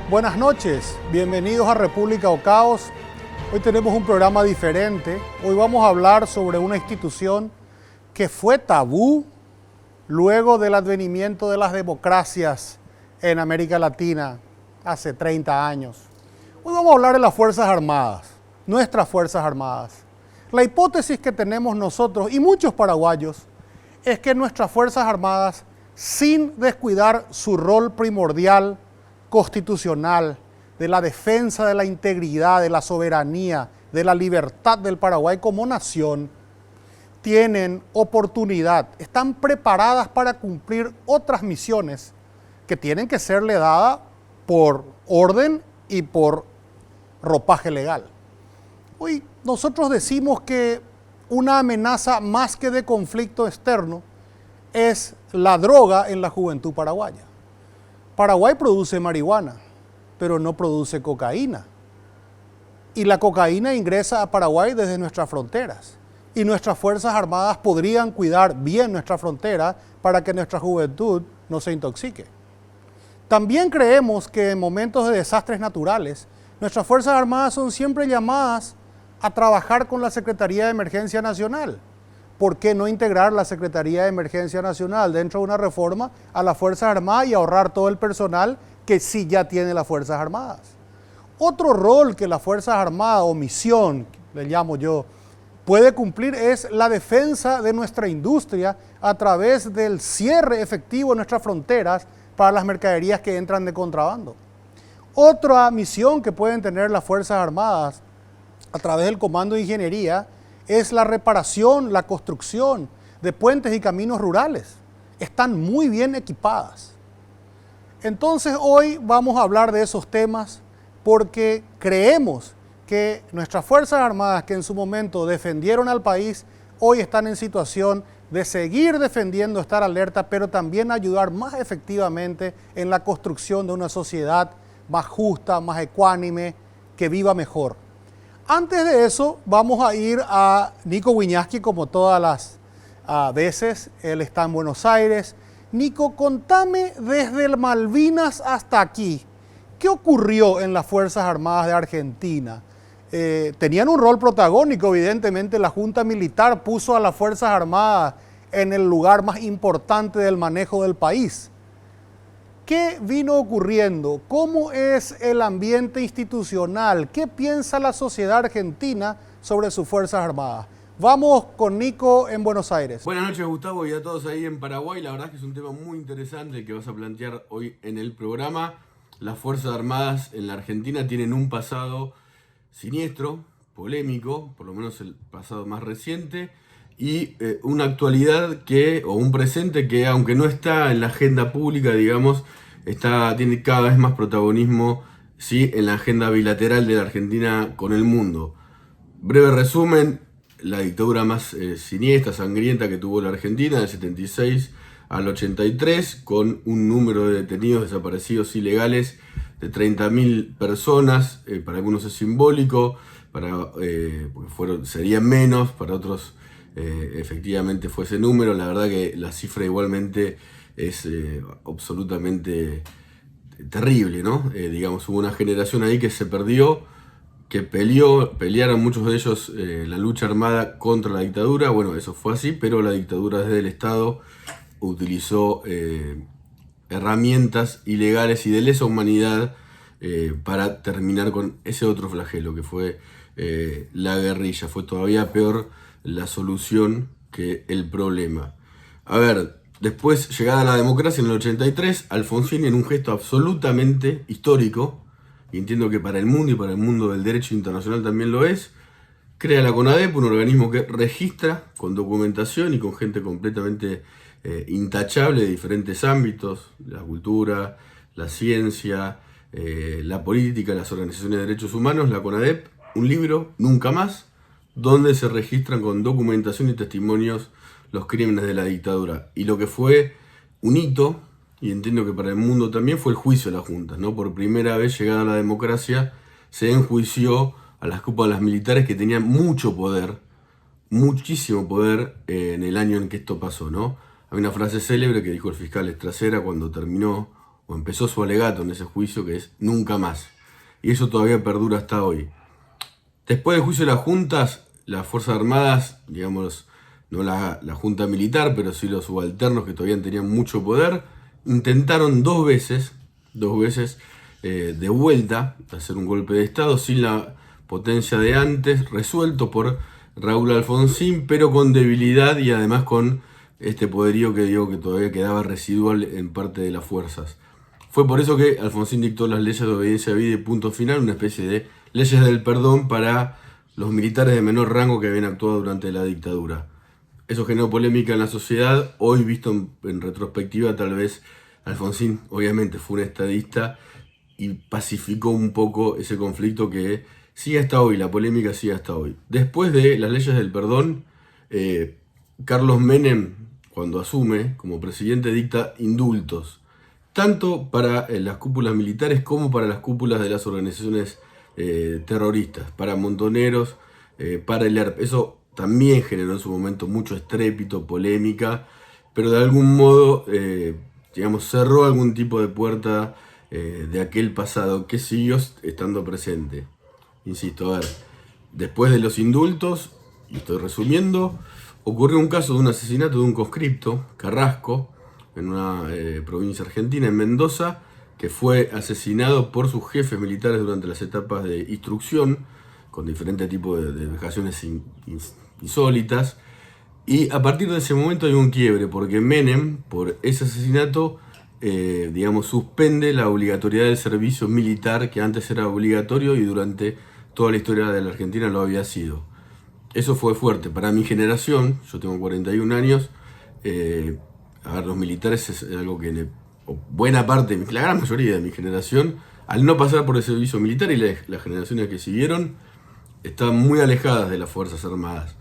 Buenas noches, bienvenidos a República o Caos. Hoy tenemos un programa diferente. Hoy vamos a hablar sobre una institución que fue tabú luego del advenimiento de las democracias en América Latina hace 30 años. Hoy vamos a hablar de las Fuerzas Armadas, nuestras Fuerzas Armadas. La hipótesis que tenemos nosotros y muchos paraguayos es que nuestras Fuerzas Armadas, sin descuidar su rol primordial constitucional, de la defensa de la integridad, de la soberanía, de la libertad del Paraguay como nación, tienen oportunidad, están preparadas para cumplir otras misiones que tienen que serle dadas por orden y por ropaje legal. Hoy nosotros decimos que una amenaza más que de conflicto externo es la droga en la juventud paraguaya. Paraguay produce marihuana, pero no produce cocaína. Y la cocaína ingresa a Paraguay desde nuestras fronteras. Y nuestras Fuerzas Armadas podrían cuidar bien nuestra frontera para que nuestra juventud no se intoxique. También creemos que en momentos de desastres naturales, nuestras Fuerzas Armadas son siempre llamadas a trabajar con la Secretaría de Emergencia Nacional. ¿Por qué no integrar la Secretaría de Emergencia Nacional dentro de una reforma a las Fuerzas Armadas y ahorrar todo el personal que sí ya tiene las Fuerzas Armadas? Otro rol que las Fuerzas Armadas, o misión, le llamo yo, puede cumplir es la defensa de nuestra industria a través del cierre efectivo de nuestras fronteras para las mercaderías que entran de contrabando. Otra misión que pueden tener las Fuerzas Armadas a través del Comando de Ingeniería es la reparación, la construcción de puentes y caminos rurales. Están muy bien equipadas. Entonces hoy vamos a hablar de esos temas porque creemos que nuestras Fuerzas Armadas, que en su momento defendieron al país, hoy están en situación de seguir defendiendo, estar alerta, pero también ayudar más efectivamente en la construcción de una sociedad más justa, más ecuánime, que viva mejor. Antes de eso, vamos a ir a Nico Wiñaski, como todas las veces. Él está en Buenos Aires. Nico, contame desde el Malvinas hasta aquí, ¿qué ocurrió en las Fuerzas Armadas de Argentina? Tenían un rol protagónico, evidentemente. La Junta Militar puso a las Fuerzas Armadas en el lugar más importante del manejo del país. ¿Qué vino ocurriendo? ¿Cómo es el ambiente institucional? ¿Qué piensa la sociedad argentina sobre sus Fuerzas Armadas? Vamos con Nico en Buenos Aires. Buenas noches, Gustavo, y a todos ahí en Paraguay. La verdad es que es un tema muy interesante que vas a plantear hoy en el programa. Las Fuerzas Armadas en la Argentina tienen un pasado siniestro, polémico, por lo menos el pasado más reciente, y una actualidad o un presente que, aunque no está en la agenda pública, digamos, tiene cada vez más protagonismo, sí, en la agenda bilateral de la Argentina con el mundo. Breve resumen: la dictadura más siniestra, sangrienta que tuvo la Argentina, del 76 al 83, con un número de detenidos desaparecidos ilegales de 30.000 personas. Para algunos es simbólico, porque serían menos, para otros efectivamente fue ese número. La verdad que la cifra igualmente es absolutamente terrible, ¿no? Digamos, hubo una generación ahí que se perdió, que pelearon muchos de ellos la lucha armada contra la dictadura. Bueno, eso fue así, pero la dictadura desde el Estado utilizó herramientas ilegales y de lesa humanidad para terminar con ese otro flagelo que fue la guerrilla. Fue todavía peor la solución que el problema. A ver, después, llegada la democracia en el 83, Alfonsín, en un gesto absolutamente histórico, y entiendo que para el mundo y para el mundo del derecho internacional también lo es, crea la CONADEP, un organismo que registra con documentación y con gente completamente intachable de diferentes ámbitos: la cultura, la ciencia, la política, las organizaciones de derechos humanos. La CONADEP, un libro, Nunca Más, donde se registran con documentación y testimonios los crímenes de la dictadura. Y lo que fue un hito, y entiendo que para el mundo también, fue el juicio de las juntas, ¿no? Por primera vez, llegada a la democracia, se enjuició a las cúpulas militares que tenían mucho poder, muchísimo poder, en el año en que esto pasó, ¿no? Hay una frase célebre que dijo el fiscal Estracera cuando terminó o empezó su alegato en ese juicio, que es nunca más. Y eso todavía perdura hasta hoy. Después del juicio de las juntas, las Fuerzas Armadas, digamos, no la junta militar, pero sí los subalternos que todavía tenían mucho poder, intentaron dos veces de vuelta hacer un golpe de Estado sin la potencia de antes, resuelto por Raúl Alfonsín, pero con debilidad y además con este poderío que digo que todavía quedaba residual en parte de las fuerzas. Fue por eso que Alfonsín dictó las leyes de obediencia a vida y punto final, una especie de leyes del perdón para los militares de menor rango que habían actuado durante la dictadura. Eso generó polémica en la sociedad. Hoy, visto en retrospectiva, tal vez Alfonsín obviamente fue un estadista y pacificó un poco ese conflicto que sigue hasta hoy, la polémica sigue hasta hoy. Después de las leyes del perdón, Carlos Menem, cuando asume como presidente, dicta indultos, tanto para las cúpulas militares como para las cúpulas de las organizaciones terroristas, para Montoneros, para el ERP. Eso también generó en su momento mucho estrépito, polémica, pero de algún modo, cerró algún tipo de puerta de aquel pasado que siguió estando presente. Insisto, a ver, después de los indultos, y estoy resumiendo, ocurrió un caso de un asesinato de un conscripto, Carrasco, en una provincia argentina, en Mendoza, que fue asesinado por sus jefes militares durante las etapas de instrucción, con diferentes tipos de vejaciones insólitas. Y a partir de ese momento hay un quiebre, porque Menem, por ese asesinato, suspende la obligatoriedad del servicio militar, que antes era obligatorio y durante toda la historia de la Argentina lo había sido. Eso fue fuerte. Para mi generación, yo tengo 41 años, los militares es algo que buena parte, la gran mayoría de mi generación, al no pasar por el servicio militar y las generaciones que siguieron, estaban muy alejadas de las Fuerzas Armadas.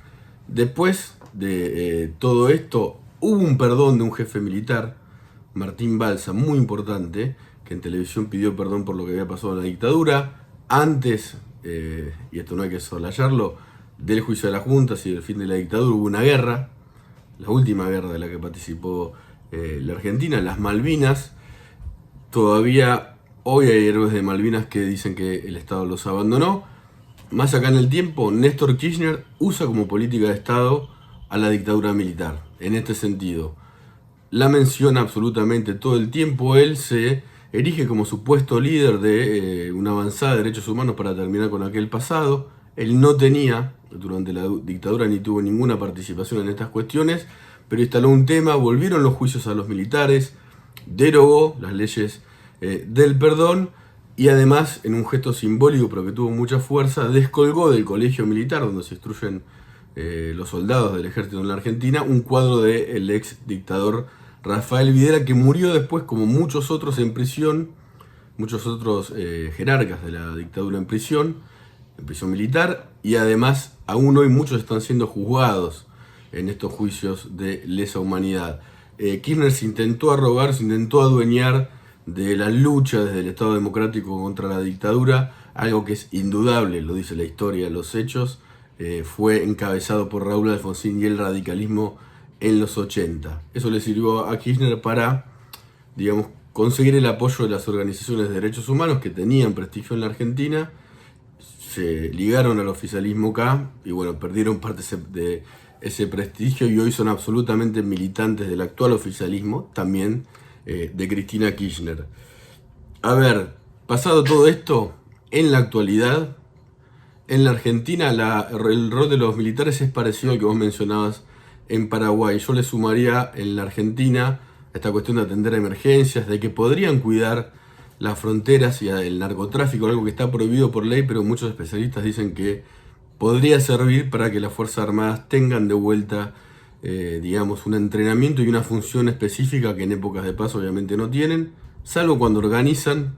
Después de todo esto, hubo un perdón de un jefe militar, Martín Balsa, muy importante, que en televisión pidió perdón por lo que había pasado en la dictadura. Antes, y esto no hay que soslayarlo, del juicio de las juntas y del fin de la dictadura hubo una guerra, la última guerra de la que participó la Argentina, las Malvinas. Todavía hoy hay héroes de Malvinas que dicen que el Estado los abandonó. Más acá en el tiempo, Néstor Kirchner usa como política de Estado a la dictadura militar. En este sentido, la menciona absolutamente todo el tiempo. Él se erige como supuesto líder de una avanzada de derechos humanos para terminar con aquel pasado. Él no tenía, durante la dictadura, ni tuvo ninguna participación en estas cuestiones, pero instaló un tema, volvieron los juicios a los militares, derogó las leyes del perdón y además, en un gesto simbólico pero que tuvo mucha fuerza, descolgó del colegio militar donde se instruyen los soldados del ejército en la Argentina un cuadro del ex dictador Rafael Videla, que murió después, como muchos otros, en prisión, muchos otros jerarcas de la dictadura en prisión militar, y además aún hoy muchos están siendo juzgados en estos juicios de lesa humanidad. Kirchner se intentó arrogar, se intentó adueñar de la lucha desde el Estado Democrático contra la dictadura, algo que es indudable, lo dice la historia, los hechos, fue encabezado por Raúl Alfonsín y el radicalismo en los 80. Eso le sirvió a Kirchner para, conseguir el apoyo de las organizaciones de derechos humanos que tenían prestigio en la Argentina, se ligaron al oficialismo acá y perdieron parte de ese prestigio y hoy son absolutamente militantes del actual oficialismo, también de Cristina Kirchner. A ver, pasado todo esto, en la actualidad, en la Argentina el rol de los militares es parecido al que vos mencionabas en Paraguay. Yo le sumaría en la Argentina esta cuestión de atender emergencias, de que podrían cuidar las fronteras y el narcotráfico, algo que está prohibido por ley, pero muchos especialistas dicen que podría servir para que las Fuerzas Armadas tengan de vuelta, un entrenamiento y una función específica que en épocas de paz obviamente no tienen, salvo cuando organizan,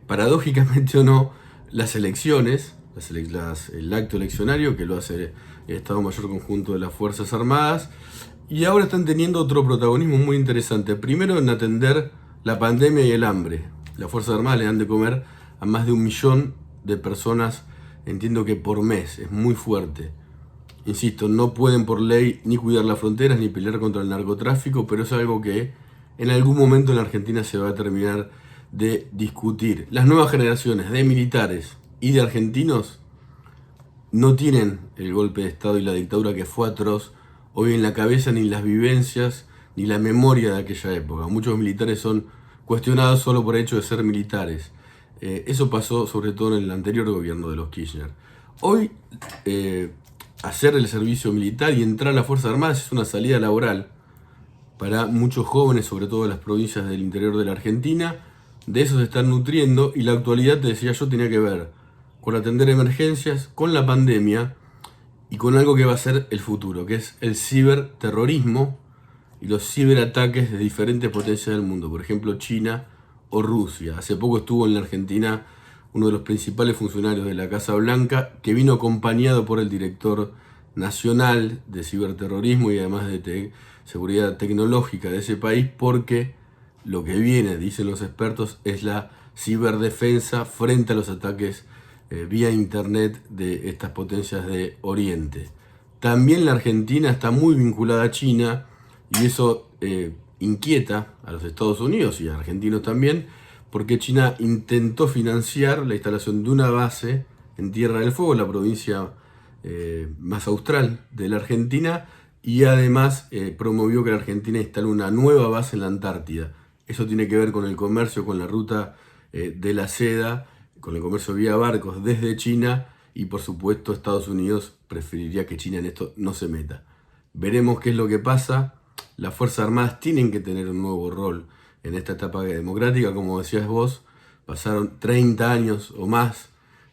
paradójicamente o no, las elecciones, el acto eleccionario que lo hace el Estado Mayor Conjunto de las Fuerzas Armadas, y ahora están teniendo otro protagonismo muy interesante. Primero, en atender la pandemia y el hambre. Las Fuerzas Armadas le dan de comer a más de 1 millón de personas, entiendo que por mes, es muy fuerte. Insisto, no pueden por ley ni cuidar las fronteras ni pelear contra el narcotráfico, pero es algo que en algún momento en la Argentina se va a terminar de discutir. Las nuevas generaciones de militares y de argentinos no tienen el golpe de Estado y la dictadura que fue atroz hoy en la cabeza, ni las vivencias, ni la memoria de aquella época. Muchos militares son cuestionados solo por el hecho de ser militares. Eso pasó sobre todo en el anterior gobierno de los Kirchner. Hoy, hacer el servicio militar y entrar a las Fuerzas Armadas es una salida laboral para muchos jóvenes, sobre todo de las provincias del interior de la Argentina. De eso se están nutriendo, y la actualidad, te decía yo, tenía que ver con atender emergencias, con la pandemia y con algo que va a ser el futuro, que es el ciberterrorismo y los ciberataques de diferentes potencias del mundo, por ejemplo China o Rusia. Hace poco estuvo en la Argentina uno de los principales funcionarios de la Casa Blanca, que vino acompañado por el director nacional de ciberterrorismo y además de seguridad tecnológica de ese país, porque lo que viene, dicen los expertos, es la ciberdefensa frente a los ataques vía internet de estas potencias de Oriente. También la Argentina está muy vinculada a China, y eso inquieta a los Estados Unidos y a argentinos también, porque China intentó financiar la instalación de una base en Tierra del Fuego, la provincia más austral de la Argentina, y además promovió que la Argentina instale una nueva base en la Antártida. Eso tiene que ver con el comercio, con la ruta de la seda, con el comercio vía barcos desde China, y por supuesto Estados Unidos preferiría que China en esto no se meta. Veremos qué es lo que pasa. Las Fuerzas Armadas tienen que tener un nuevo rol en esta etapa democrática. Como decías vos, pasaron 30 años o más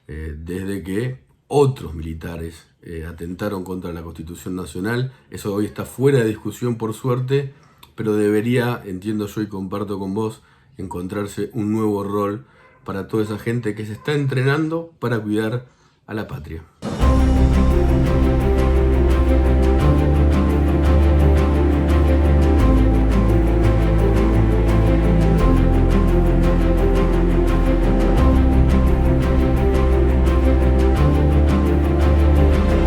desde que otros militares atentaron contra la Constitución Nacional. Eso hoy está fuera de discusión, por suerte, pero debería, entiendo yo y comparto con vos, encontrarse un nuevo rol para toda esa gente que se está entrenando para cuidar a la patria.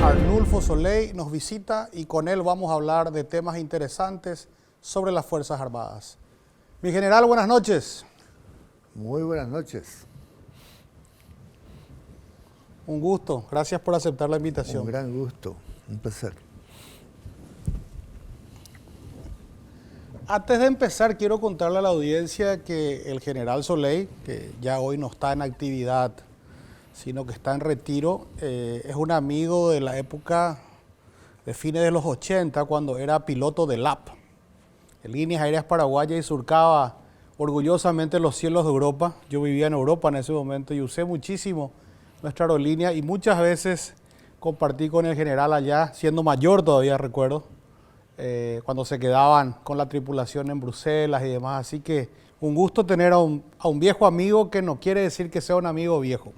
Arnulfo Soley nos visita y con él vamos a hablar de temas interesantes sobre las Fuerzas Armadas. Mi general, buenas noches. Muy buenas noches. Un gusto, gracias por aceptar la invitación. Un gran gusto, un placer. Antes de empezar, quiero contarle a la audiencia que el general Soley, que ya hoy no está en actividad, sino que está en retiro, es un amigo de la época de fines de los 80, cuando era piloto de LAP, de Líneas Aéreas Paraguayas, y surcaba orgullosamente los cielos de Europa. Yo vivía en Europa en ese momento y usé muchísimo nuestra aerolínea, y muchas veces compartí con el general allá, siendo mayor todavía, recuerdo, cuando se quedaban con la tripulación en Bruselas y demás. Así que un gusto tener a un viejo amigo, que no quiere decir que sea un amigo viejo.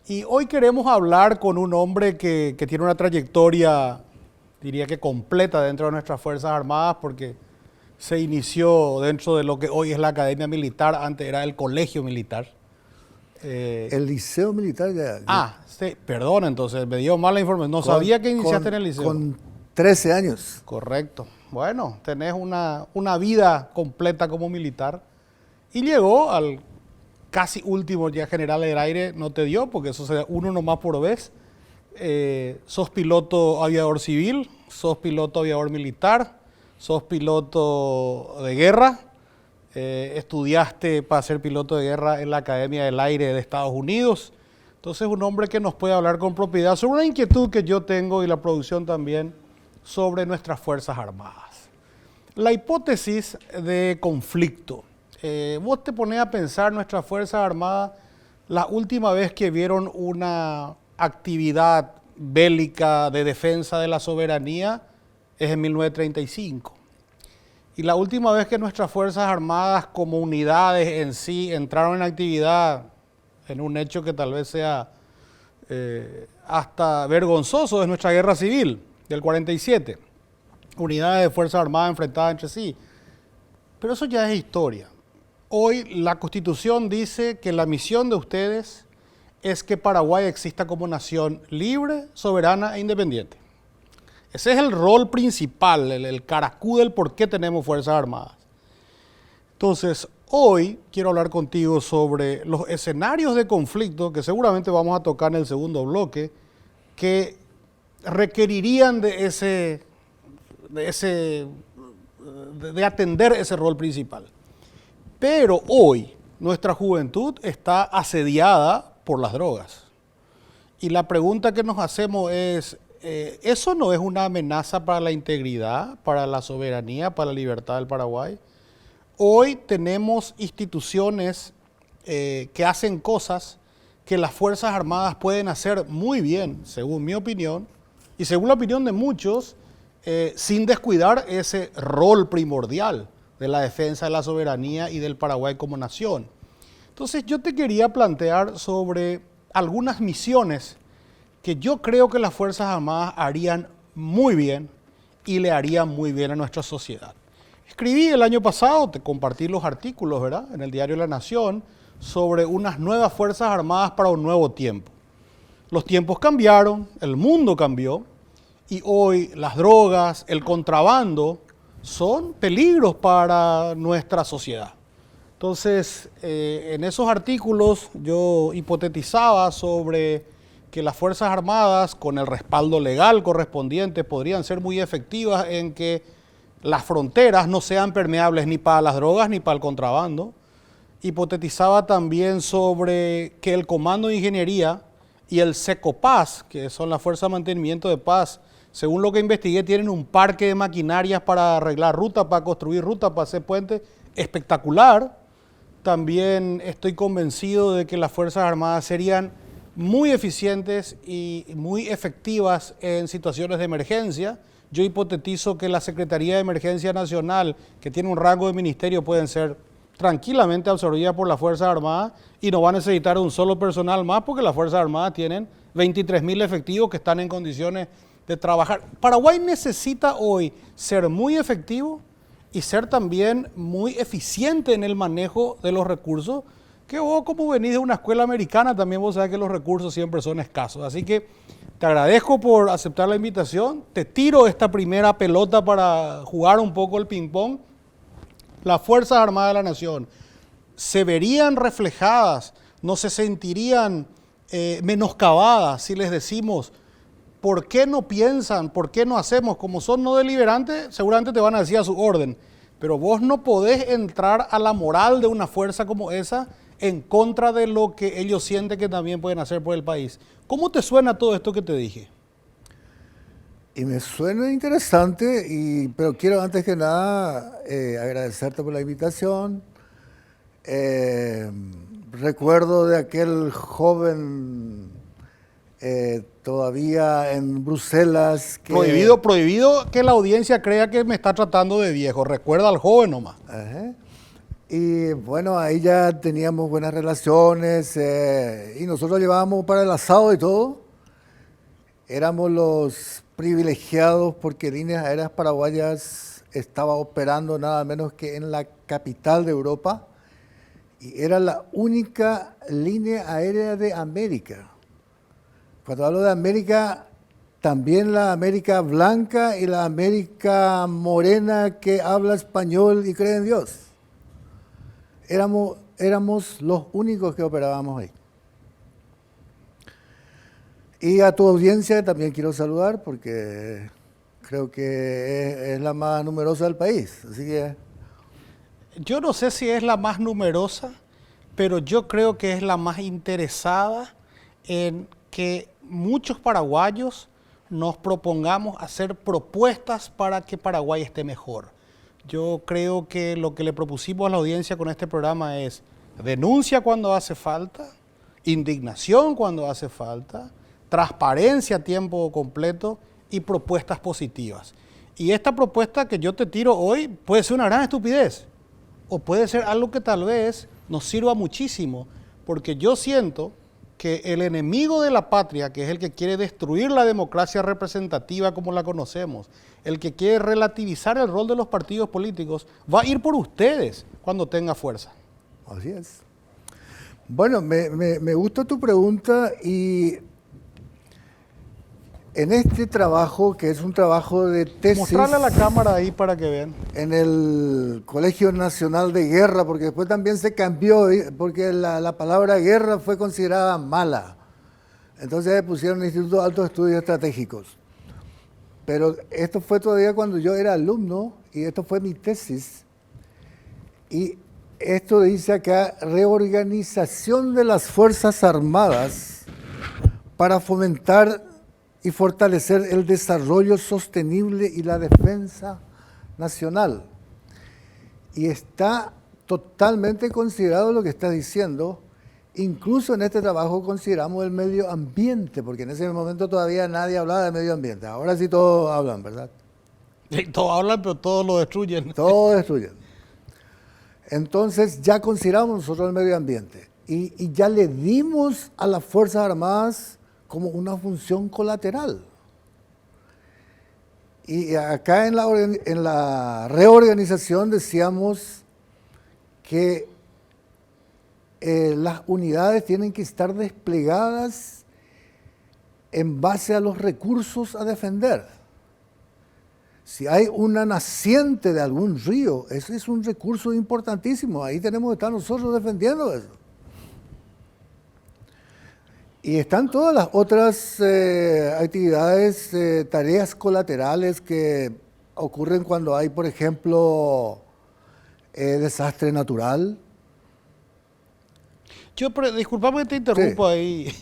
Y hoy queremos hablar con un hombre que tiene una trayectoria, diría que completa, dentro de nuestras Fuerzas Armadas, porque se inició dentro de lo que hoy es la Academia Militar, antes era el Colegio Militar. El Liceo Militar de... Sí, perdón, entonces me dio mala información. No sabía que iniciaste en el liceo. Con 13 años. Correcto. Bueno, tenés una vida completa como militar, y llegó al casi último ya general del aire, no te dio, porque eso sería uno nomás por vez. Sos piloto aviador civil, sos piloto aviador militar, sos piloto de guerra, estudiaste para ser piloto de guerra en la Academia del Aire de Estados Unidos. Entonces, un hombre que nos puede hablar con propiedad sobre una inquietud que yo tengo, y la producción también, sobre nuestras Fuerzas Armadas. La hipótesis de conflicto. Vos te ponés a pensar, nuestras Fuerzas Armadas, la última vez que vieron una actividad bélica de defensa de la soberanía es en 1935. Y la última vez que nuestras Fuerzas Armadas como unidades en sí entraron en actividad, en un hecho que tal vez sea hasta vergonzoso, es nuestra guerra civil del 47. Unidades de Fuerzas Armadas enfrentadas entre sí. Pero eso ya es historia. Hoy la Constitución dice que la misión de ustedes es que Paraguay exista como nación libre, soberana e independiente. Ese es el rol principal, el caracú del por qué tenemos Fuerzas Armadas. Entonces, hoy quiero hablar contigo sobre los escenarios de conflicto que seguramente vamos a tocar en el segundo bloque, que requerirían de atender ese rol principal. Pero hoy nuestra juventud está asediada por las drogas. Y la pregunta que nos hacemos es, ¿eso no es una amenaza para la integridad, para la soberanía, para la libertad del Paraguay? Hoy tenemos instituciones que hacen cosas que las Fuerzas Armadas pueden hacer muy bien, según mi opinión, y según la opinión de muchos, sin descuidar ese rol primordial de la defensa de la soberanía y del Paraguay como nación. Entonces yo te quería plantear sobre algunas misiones que yo creo que las Fuerzas Armadas harían muy bien y le harían muy bien a nuestra sociedad. Escribí el año pasado, te compartí los artículos, ¿verdad?, en el diario La Nación, sobre unas nuevas Fuerzas Armadas para un nuevo tiempo. Los tiempos cambiaron, el mundo cambió, y hoy las drogas, el contrabando, son peligros para nuestra sociedad. Entonces, en esos artículos yo hipotetizaba sobre que las Fuerzas Armadas, con el respaldo legal correspondiente, podrían ser muy efectivas en que las fronteras no sean permeables ni para las drogas ni para el contrabando. Hipotetizaba también sobre que el Comando de Ingeniería y el SECOPAS, que son las Fuerzas de Mantenimiento de Paz, según lo que investigué, tienen un parque de maquinarias para arreglar rutas, para construir rutas, para hacer puentes, espectacular. También estoy convencido de que las Fuerzas Armadas serían muy eficientes y muy efectivas en situaciones de emergencia. Yo hipotetizo que la Secretaría de Emergencia Nacional, que tiene un rango de ministerio, pueden ser tranquilamente absorbidas por las Fuerzas Armadas y no va a necesitar un solo personal más porque las Fuerzas Armadas tienen 23.000 efectivos que están en condiciones de trabajar. Paraguay necesita hoy ser muy efectivo y ser también muy eficiente en el manejo de los recursos, que vos, como venís de una escuela americana, también vos sabés que los recursos siempre son escasos. Así que te agradezco por aceptar la invitación, te tiro esta primera pelota para jugar un poco el ping-pong. Las Fuerzas Armadas de la Nación se verían reflejadas, no se sentirían menoscabadas si les decimos, ¿por qué no piensan? ¿Por qué no hacemos? Como son no deliberantes, seguramente te van a decir a su orden, pero vos no podés entrar a la moral de una fuerza como esa en contra de lo que ellos sienten que también pueden hacer por el país. ¿Cómo te suena todo esto que te dije? Y me suena interesante, pero quiero antes que nada agradecerte por la invitación. Recuerdo de aquel joven todavía en Bruselas. Prohibido que la audiencia crea que me está tratando de viejo. Recuerda al joven nomás. Ajá. Y bueno, ahí ya teníamos buenas relaciones y nosotros llevábamos para el asado y todo. Éramos los privilegiados porque Líneas Aéreas Paraguayas estaba operando nada menos que en la capital de Europa y era la única línea aérea de América. Cuando hablo de América, también la América blanca y la América morena que habla español y cree en Dios. Éramos los únicos que operábamos ahí. Y a tu audiencia también quiero saludar porque creo que es la más numerosa del país. Así que yo no sé si es la más numerosa, pero yo creo que es la más interesada en que muchos paraguayos nos propongamos hacer propuestas para que Paraguay esté mejor. Yo creo que lo que le propusimos a la audiencia con este programa es denuncia cuando hace falta, indignación cuando hace falta, transparencia a tiempo completo y propuestas positivas. Y esta propuesta que yo te tiro hoy puede ser una gran estupidez o puede ser algo que tal vez nos sirva muchísimo, porque yo siento que el enemigo de la patria, que es el que quiere destruir la democracia representativa como la conocemos, el que quiere relativizar el rol de los partidos políticos, va a ir por ustedes cuando tenga fuerza. Así es. Bueno, me gusta tu pregunta y En este trabajo, que es un trabajo de tesis... Mostrarle a la cámara ahí para que vean. En el Colegio Nacional de Guerra, porque después también se cambió, porque la palabra guerra fue considerada mala. Entonces pusieron el Instituto de Altos Estudios Estratégicos. Pero esto fue todavía cuando yo era alumno, y esto fue mi tesis. Y esto dice acá, reorganización de las Fuerzas Armadas para fomentar y fortalecer el desarrollo sostenible y la defensa nacional. Y está totalmente considerado lo que está diciendo. Incluso en este trabajo consideramos el medio ambiente, porque en ese momento todavía nadie hablaba de medio ambiente. Ahora sí todos hablan, ¿verdad? Sí, todos hablan, pero todos lo destruyen. Todos destruyen. Entonces ya consideramos nosotros el medio ambiente y ya le dimos a las Fuerzas Armadas como una función colateral. Y acá en la reorganización decíamos que las unidades tienen que estar desplegadas en base a los recursos a defender. Si hay una naciente de algún río, ese es un recurso importantísimo, ahí tenemos que estar nosotros defendiendo eso. Y están todas las otras actividades, tareas colaterales que ocurren cuando hay, por ejemplo, desastre natural. Disculpame que te interrumpo ahí,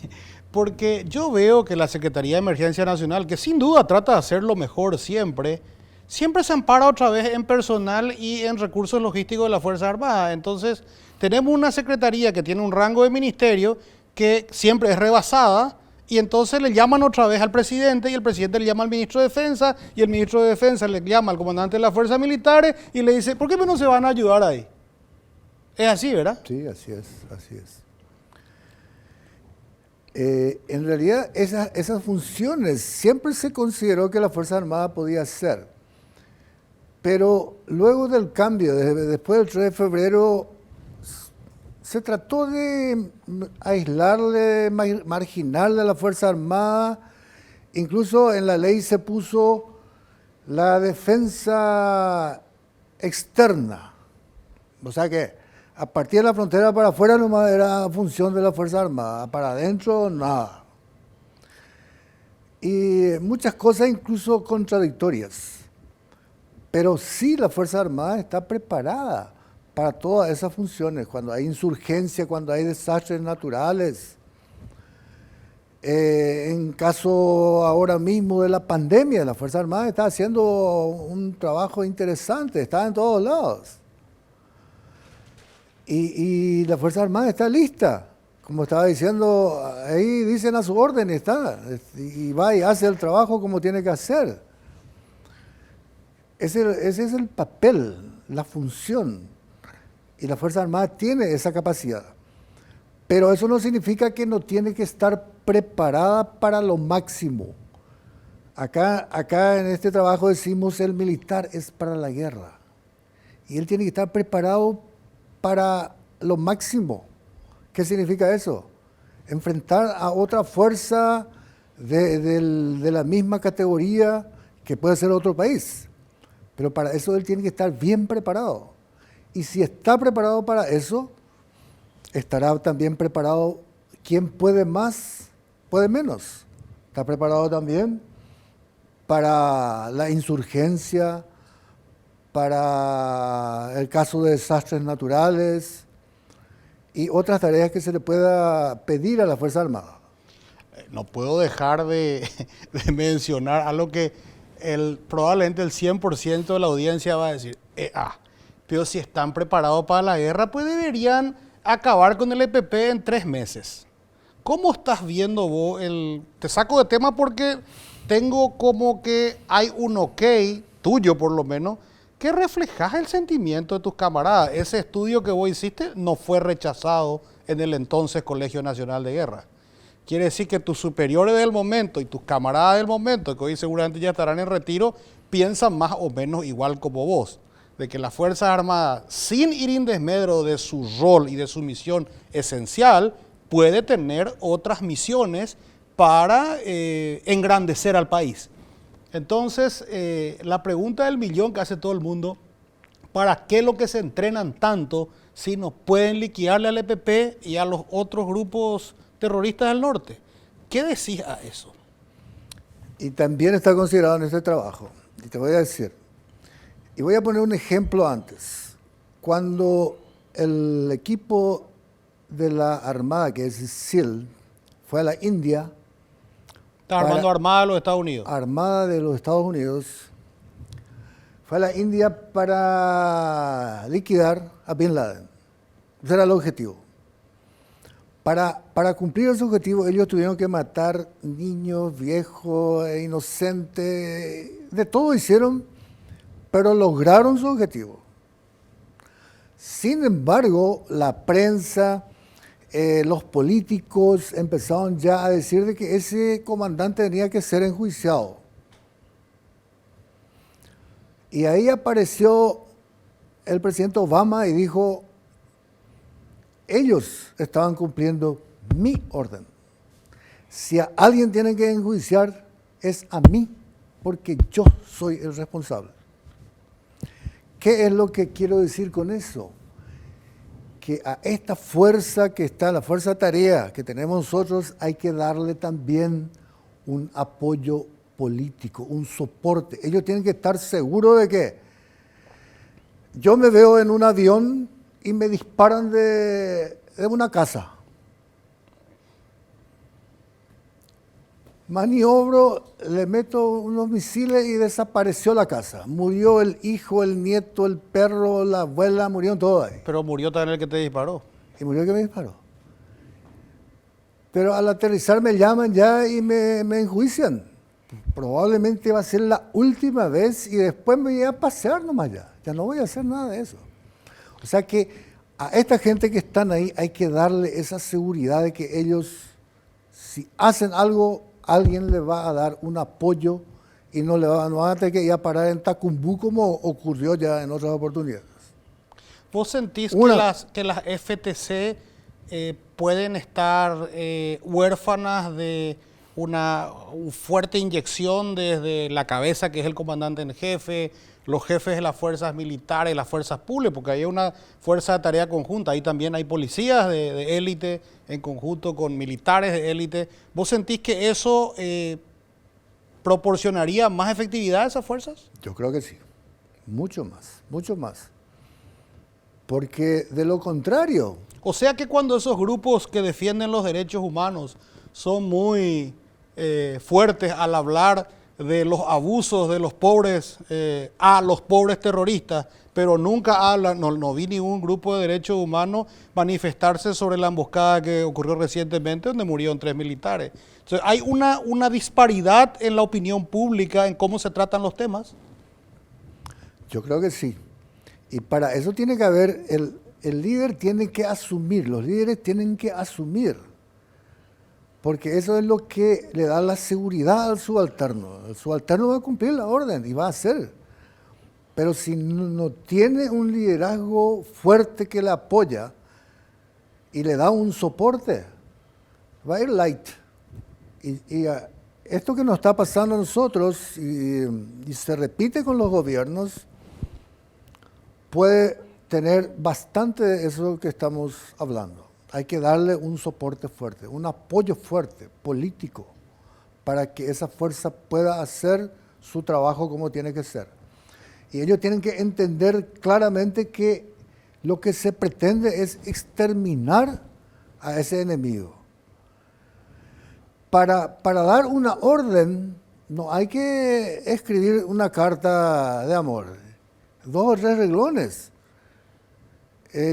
porque yo veo que la Secretaría de Emergencia Nacional, que sin duda trata de hacer lo mejor siempre se ampara otra vez en personal y en recursos logísticos de la Fuerza Armada. Entonces, tenemos una secretaría que tiene un rango de ministerio que siempre es rebasada, y entonces le llaman otra vez al presidente, y el presidente le llama al ministro de Defensa, y el ministro de Defensa le llama al comandante de las fuerzas militares, y le dice, ¿por qué no se van a ayudar ahí? Es así, ¿verdad? Sí, así es, así es. En realidad, esas funciones siempre se consideró que la Fuerza Armada podía hacer, pero luego del cambio, después del 3 de febrero, se trató de aislarle, marginarle a la Fuerza Armada. Incluso en la ley se puso la defensa externa. O sea que a partir de la frontera para afuera nomás era función de la Fuerza Armada, para adentro nada. Y muchas cosas incluso contradictorias. Pero sí la Fuerza Armada está preparada para todas esas funciones, cuando hay insurgencia, cuando hay desastres naturales. En caso ahora mismo de la pandemia, la Fuerza Armada está haciendo un trabajo interesante, está en todos lados. Y la Fuerza Armada está lista, como estaba diciendo, ahí dicen a su orden, está, y va y hace el trabajo como tiene que hacer. Ese es el papel, la función. Y la Fuerza Armada tiene esa capacidad. Pero eso no significa que no tiene que estar preparada para lo máximo. Acá en este trabajo decimos el militar es para la guerra. Y él tiene que estar preparado para lo máximo. ¿Qué significa eso? Enfrentar a otra fuerza de la misma categoría que puede ser otro país. Pero para eso él tiene que estar bien preparado. Y si está preparado para eso, estará también preparado quien puede más, puede menos. Está preparado también para la insurgencia, para el caso de desastres naturales y otras tareas que se le pueda pedir a la Fuerza Armada. No puedo dejar de mencionar algo que probablemente el 100% de la audiencia va a decir, pero si están preparados para la guerra, pues deberían acabar con el EPP en 3 meses. ¿Cómo estás viendo vos te saco de tema porque tengo como que hay un ok, tuyo por lo menos, que reflejas el sentimiento de tus camaradas? Ese estudio que vos hiciste no fue rechazado en el entonces Colegio Nacional de Guerra. Quiere decir que tus superiores del momento y tus camaradas del momento, que hoy seguramente ya estarán en retiro, piensan más o menos igual como vos, de que las Fuerzas Armadas, sin ir en desmedro de su rol y de su misión esencial, puede tener otras misiones para engrandecer al país. Entonces, la pregunta del millón que hace todo el mundo, ¿para qué lo que se entrenan tanto si no pueden liquidarle al EPP y a los otros grupos terroristas del norte? ¿Qué decís a eso? Y también está considerado en este trabajo. Y te voy a decir, y voy a poner un ejemplo antes. Cuando el equipo de la Armada, que es SEAL, fue a la India. Está armando Armada de los Estados Unidos. Armada de los Estados Unidos. Fue a la India para liquidar a Bin Laden. Ese era el objetivo. Para cumplir ese objetivo, ellos tuvieron que matar niños, viejos, inocentes, de todo hicieron, pero lograron su objetivo. Sin embargo, la prensa, los políticos empezaron ya a decir de que ese comandante tenía que ser enjuiciado. Y ahí apareció el presidente Obama y dijo, ellos estaban cumpliendo mi orden. Si a alguien tienen que enjuiciar, es a mí, porque yo soy el responsable. ¿Qué es lo que quiero decir con eso? Que a esta fuerza que está, la fuerza tarea que tenemos nosotros, hay que darle también un apoyo político, un soporte. Ellos tienen que estar seguros de que yo me veo en un avión y me disparan de una casa. Maniobro, le meto unos misiles y desapareció la casa. Murió el hijo, el nieto, el perro, la abuela, murieron todos ahí. Pero murió también el que te disparó. Y murió el que me disparó. Pero al aterrizar me llaman ya y me enjuician. Probablemente va a ser la última vez y después me voy a pasear nomás ya. Ya no voy a hacer nada de eso. O sea que a esta gente que están ahí hay que darle esa seguridad de que ellos, si hacen algo, alguien les va a dar un apoyo y no van a tener que ir a parar en Tacumbú como ocurrió ya en otras oportunidades. ¿Vos sentís que las FTC pueden estar huérfanas de una fuerte inyección desde la cabeza, que es el comandante en jefe, los jefes de las fuerzas militares, las fuerzas públicas, porque hay una fuerza de tarea conjunta, ahí también hay policías de élite en conjunto con militares de élite? ¿Vos sentís que eso proporcionaría más efectividad a esas fuerzas? Yo creo que sí, mucho más, mucho más. Porque de lo contrario... O sea que cuando esos grupos que defienden los derechos humanos son muy fuertes al hablar de los abusos de los pobres a los pobres terroristas, pero nunca hablan, no vi ningún grupo de derechos humanos manifestarse sobre la emboscada que ocurrió recientemente donde murieron 3 militares. Entonces, ¿hay una disparidad en la opinión pública en cómo se tratan los temas? Yo creo que sí. Y para eso tiene que haber, el líder tiene que asumir, los líderes tienen que asumir. Porque eso es lo que le da la seguridad al subalterno. El subalterno va a cumplir la orden y va a hacer. Pero si no tiene un liderazgo fuerte que le apoya y le da un soporte, va a ir light. Y esto que nos está pasando a nosotros y se repite con los gobiernos, puede tener bastante de eso que estamos hablando. Hay que darle un soporte fuerte, un apoyo fuerte, político, para que esa fuerza pueda hacer su trabajo como tiene que ser. Y ellos tienen que entender claramente que lo que se pretende es exterminar a ese enemigo. Para dar una orden, no hay que escribir una carta de amor, 2 o 3 renglones.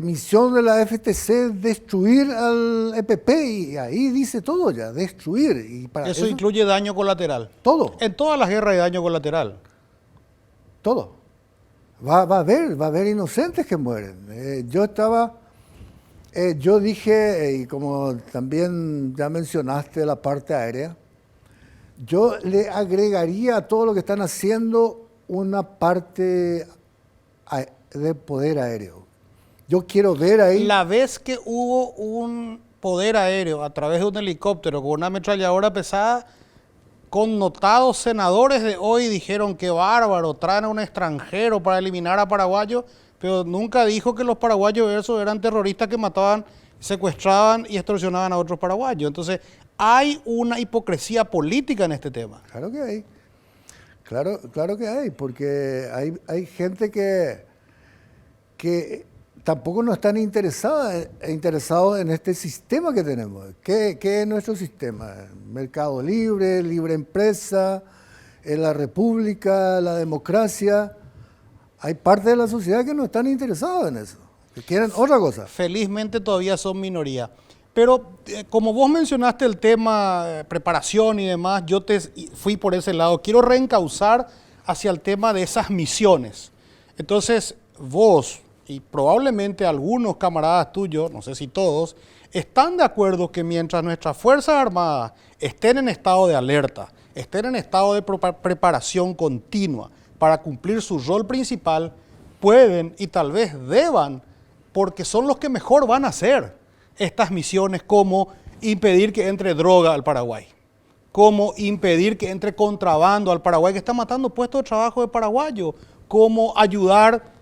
Misión de la FTC, destruir al EPP, y ahí dice todo ya, destruir. Y para eso incluye daño colateral. Todo. En todas las guerras hay daño colateral. Todo. Va a haber inocentes que mueren. Yo dije, y como también ya mencionaste la parte aérea, yo le agregaría a todo lo que están haciendo una parte de poder aéreo. Yo quiero ver ahí... La vez que hubo un poder aéreo a través de un helicóptero con una ametralladora pesada, connotados senadores de hoy dijeron que bárbaro, traen a un extranjero para eliminar a paraguayos, pero nunca dijo que los paraguayos esos eran terroristas que mataban, secuestraban y extorsionaban a otros paraguayos. Entonces, hay una hipocresía política en este tema. Claro que hay. Claro que hay, porque hay gente que tampoco no están interesados en este sistema que tenemos. ¿Qué es nuestro sistema? Mercado libre, libre empresa, la república, la democracia. Hay parte de la sociedad que no están interesados en eso, que quieren otra cosa. Felizmente todavía son minoría. Pero como vos mencionaste el tema preparación y demás, yo te fui por ese lado. Quiero reencauzar hacia el tema de esas misiones. Entonces, vos y probablemente algunos camaradas tuyos, no sé si todos, están de acuerdo que mientras nuestras Fuerzas Armadas estén en estado de alerta, estén en estado de preparación continua para cumplir su rol principal, pueden y tal vez deban, porque son los que mejor van a hacer estas misiones, como impedir que entre droga al Paraguay, como impedir que entre contrabando al Paraguay, que está matando puestos de trabajo de paraguayos, como ayudar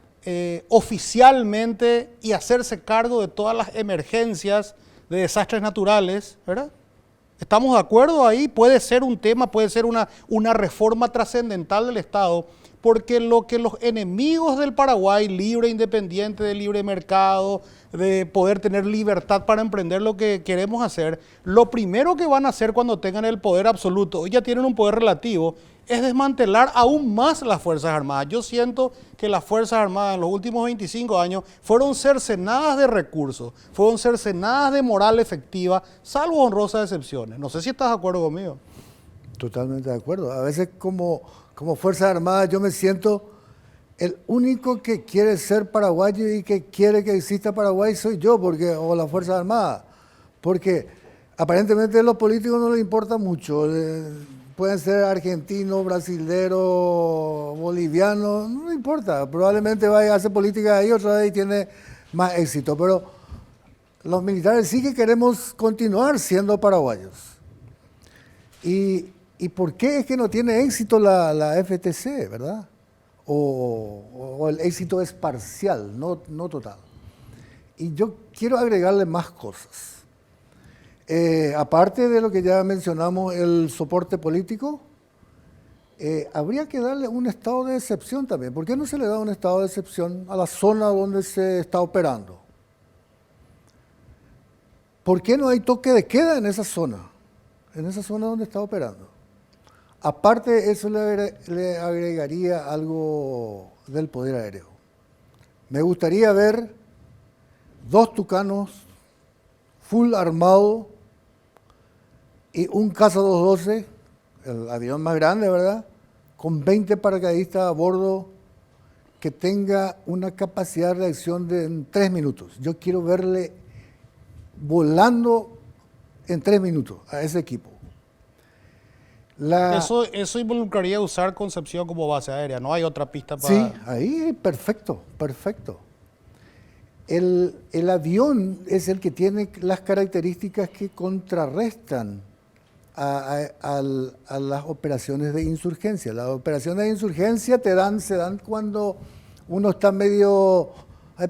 oficialmente y hacerse cargo de todas las emergencias de desastres naturales, ¿verdad? ¿Estamos de acuerdo ahí? Puede ser un tema, puede ser una reforma trascendental del Estado, porque lo que los enemigos del Paraguay, libre, independiente, de libre mercado, de poder tener libertad para emprender lo que queremos hacer, lo primero que van a hacer cuando tengan el poder absoluto, hoy ya tienen un poder relativo, es desmantelar aún más las Fuerzas Armadas. Yo siento que las Fuerzas Armadas en los últimos 25 años fueron cercenadas de recursos, fueron cercenadas de moral efectiva, salvo honrosas excepciones. No sé si estás de acuerdo conmigo. Totalmente de acuerdo. A veces como Fuerzas Armadas yo me siento el único que quiere ser paraguayo y que quiere que exista Paraguay soy yo, o las Fuerzas Armadas, porque aparentemente a los políticos no les importa mucho. Pueden ser argentinos, brasileros, bolivianos, no importa. Probablemente vaya a hacer política ahí otra vez y tiene más éxito. Pero los militares sí que queremos continuar siendo paraguayos. ¿Y por qué es que no tiene éxito la FTC, verdad? O el éxito es parcial, no total. Y yo quiero agregarle más cosas. Aparte de lo que ya mencionamos, el soporte político, habría que darle un estado de excepción también. ¿Por qué no se le da un estado de excepción a la zona donde se está operando? ¿Por qué no hay toque de queda en esa zona donde está operando? Aparte, eso le agregaría algo del poder aéreo. Me gustaría ver 2 tucanos full armado y un Caza-212, el avión más grande, ¿verdad? Con 20 paracaidistas a bordo que tenga una capacidad de reacción de 3 minutos. Yo quiero verle volando en 3 minutos a ese equipo. Eso involucraría usar Concepción como base aérea, no hay otra pista para... Sí, ahí perfecto. El avión es el que tiene las características que contrarrestan a las operaciones de insurgencia. Las operaciones de insurgencia se dan cuando uno está medio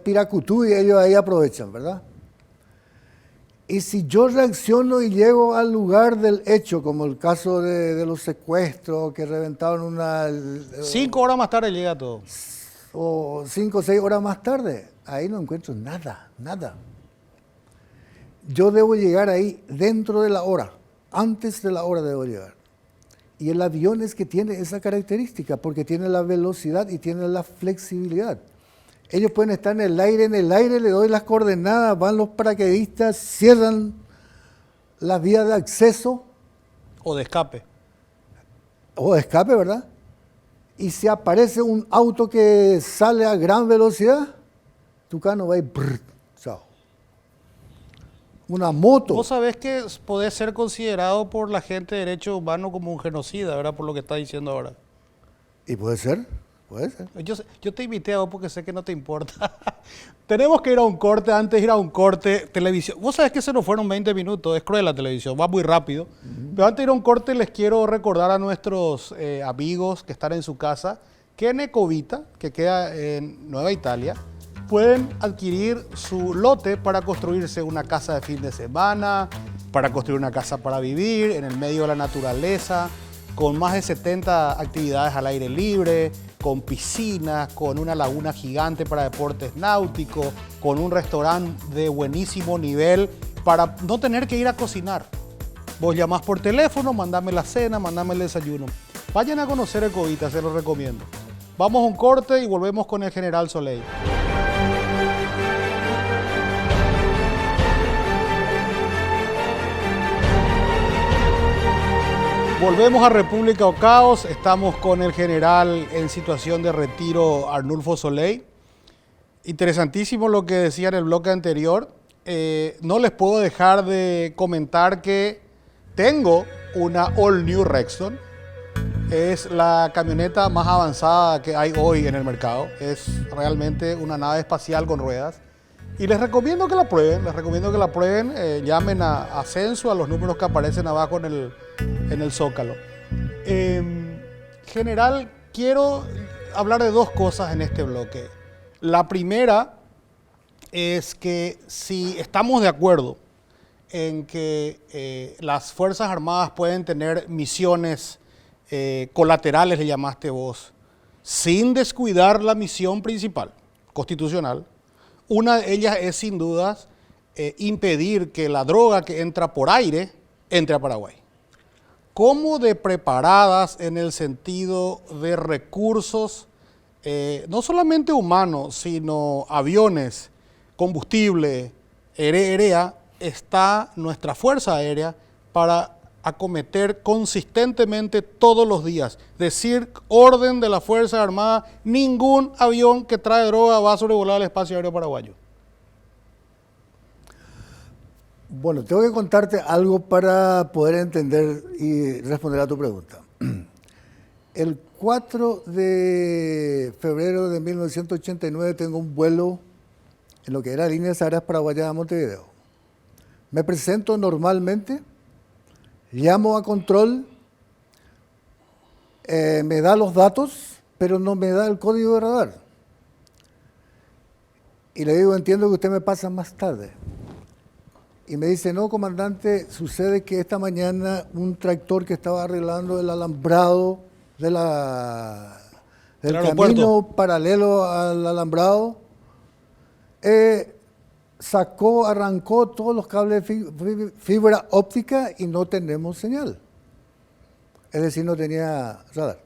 piracutú y ellos ahí aprovechan, ¿verdad? Y si yo reacciono y llego al lugar del hecho, como el caso de los secuestros que reventaron 5 horas más tarde llega todo. O 5 o 6 horas más tarde, ahí no encuentro nada. Yo debo llegar ahí dentro de la hora, antes de la hora debo llegar. Y el avión es que tiene esa característica, porque tiene la velocidad y tiene la flexibilidad. Ellos pueden estar en el aire, le doy las coordenadas, van los paracaidistas, cierran la vía de acceso. O de escape. O de escape, ¿verdad? Y si aparece un auto que sale a gran velocidad, tucano va a ir, chao. Una moto. Vos sabés que podés ser considerado por la gente de derechos humanos como un genocida, ¿verdad? Por lo que está diciendo ahora. Y puede ser. Yo te invité a vos porque sé que no te importa. Tenemos que ir a un corte. Antes de ir a un corte, televisión. Vos sabés que se nos fueron 20 minutos. Es cruel la televisión, va muy rápido. Pero antes de ir a un corte, les quiero recordar a nuestros amigos que están en su casa que en Ecovita, que queda en Nueva Italia, pueden adquirir su lote para construirse una casa de fin de semana, para construir una casa para vivir en el medio de la naturaleza, con más de 70 actividades al aire libre, con piscinas, con una laguna gigante para deportes náuticos, con un restaurante de buenísimo nivel para no tener que ir a cocinar. Vos llamás por teléfono, mandame la cena, mandame el desayuno. Vayan a conocer Ecovita, se los recomiendo. Vamos a un corte y volvemos con el General Soleil. Volvemos a República o Caos. Estamos con el general en situación de retiro, Arnulfo Soleil. Interesantísimo lo que decía en el bloque anterior. No les puedo dejar de comentar que tengo una All New Rexton. Es la camioneta más avanzada que hay hoy en el mercado. Es realmente una nave espacial con ruedas. Y les recomiendo que la prueben, llamen a Ascenso a los números que aparecen abajo en el Zócalo. General, quiero hablar de dos cosas en este bloque. La primera es que si estamos de acuerdo en que las Fuerzas Armadas pueden tener misiones colaterales, le llamaste vos, sin descuidar la misión principal, constitucional. Una de ellas es sin dudas impedir que la droga que entra por aire entre a Paraguay. ¿Cómo de preparadas en el sentido de recursos, no solamente humanos, sino aviones, combustible, aérea, está nuestra Fuerza Aérea para acometer consistentemente todos los días? Decir orden de la Fuerza Armada: ningún avión que trae droga va a sobrevolar el espacio aéreo paraguayo. Bueno, tengo que contarte algo para poder entender y responder a tu pregunta. El 4 de febrero de 1989 tengo un vuelo en lo que era Líneas Aéreas Paraguayas a Montevideo. Me presento normalmente, llamo a control, me da los datos, pero no me da el código de radar. Y le digo: entiendo que usted me pasa más tarde. Y me dice: no, comandante, sucede que esta mañana un tractor que estaba arreglando el alambrado del camino paralelo al alambrado, arrancó todos los cables de fibra óptica y no tenemos señal. Es decir, no tenía radar.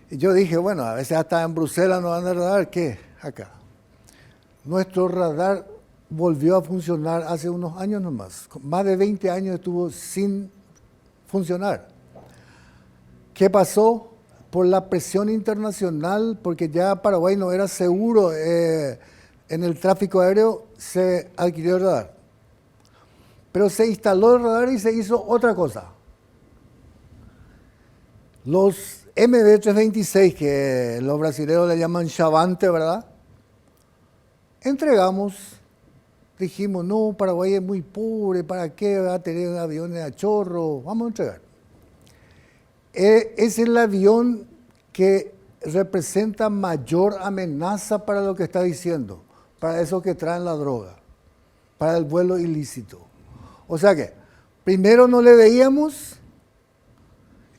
Y yo dije: bueno, a veces hasta en Bruselas no anda radar, ¿qué? Acá. Nuestro radar volvió a funcionar hace unos años nomás. Más de 20 años estuvo sin funcionar. ¿Qué pasó? Por la presión internacional, porque ya Paraguay no era seguro en el tráfico aéreo, se adquirió el radar. Pero se instaló el radar y se hizo otra cosa. Los MD-326, que los brasileños le llaman Chavante, ¿verdad? Entregamos, dijimos: no, Paraguay es muy pobre, ¿para qué va a tener aviones a chorro? Vamos a entregar. Es el avión que representa mayor amenaza para lo que está diciendo, para esos que traen la droga, para el vuelo ilícito. O sea que, primero no le veíamos